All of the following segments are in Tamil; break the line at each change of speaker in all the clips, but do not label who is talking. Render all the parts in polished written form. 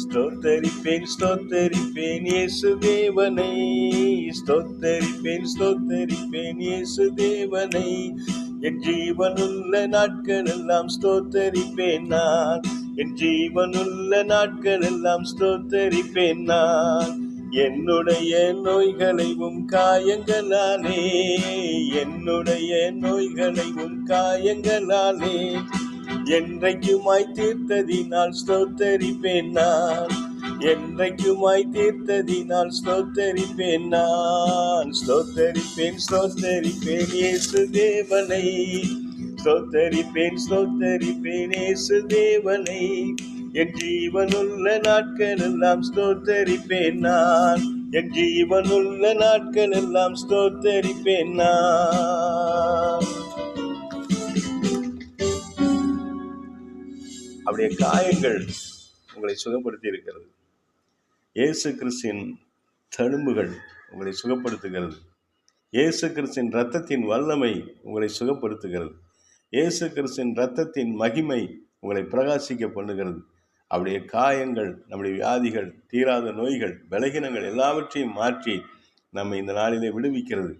ஸ்தோத்தரிப்பேன் ஸ்தோத்தரிப்பேன் இயேசு தேவனை. ஸ்தோத்தரிப்பேன் ஸ்தோத்தரிப்பேன் இயேசு தேவனை. என் ஜீவனுள்ள நாட்கள் எல்லாம் ஸ்தோத்தரிப்பேன் நான். என் ஜீவனுள்ள நாட்கள் எல்லாம் ஸ்தோத்தரிப்பேன் நான். என்னுடைய நோய்களையும் காயங்களாலே, என்னுடைய நோய்களையும் காயங்களாலே என்றைக்குமாய் தீர்த்ததினால் ஸ்தோத்தரிப்பேன் நான். என்றைக்குமாய் தீர்த்ததினால் ஸ்தோத்தரிப்பேன் நான். ஸ்தோத்தரிப்பேன் ஸ்தோத்தரிப்பேன் இயேசு தேவனை. ஸ்தோத்தரிப்பேன் ஸ்தோத்தரிப்பேன் இயேசு தேவனை. என் ஜீவனுள்ள நாட்கள் எல்லாம் ஸ்தோத்தரிப்பேன் நான். என் ஜீவனுள்ள நாட்கள் எல்லாம் ஸ்தோத்தரிப்பேன் நான். அவருடைய காயங்கள் உங்களை சுகப்படுத்தி இருக்கிறது. இயேசு கிறிஸ்துவின் தழும்புகள் உங்களை சுகப்படுத்துகிறது. இயேசு கிறிஸ்துவின் இரத்தத்தின் வல்லமை உங்களை சுகப்படுத்துகிறது. இயேசு கிறிஸ்துவின் இரத்தத்தின் மகிமை உங்களை பிரகாசிக்க பண்ணுகிறது. அவருடைய காயங்கள் நம்முடைய வியாதிகள், தீராத நோய்கள், பலகீனங்கள் எல்லாவற்றையும் மாற்றி நம்மை இந்த நாளிலே விடுவிக்கிறது.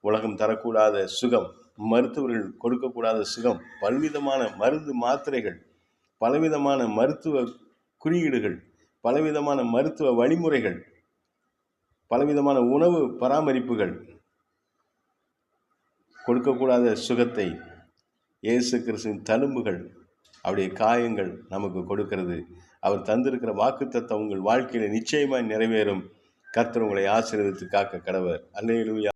உலகம் தரக்கூடாத சுகம், மருத்துவர்கள் கொடுக்கக்கூடாத சுகம், பல்விதமான மருந்து மாத்திரைகள், பலவிதமான மருத்துவ குறியீடுகள், பலவிதமான மருத்துவ வழிமுறைகள், பலவிதமான உணவு பராமரிப்புகள் கொடுக்கக்கூடாத சுகத்தை இயேசு கிறிஸ்துவின் தழும்புகள், அவருடைய காயங்கள் நமக்கு கொடுக்கிறது. அவர் தந்திருக்கிற வாக்குத்தத்தம் உங்கள் வாழ்க்கையில் நிச்சயமாய் நிறைவேறும். கர்த்தர் உங்களை ஆசீர்வதித்து காக்க கடவர். அல்லேலூயா.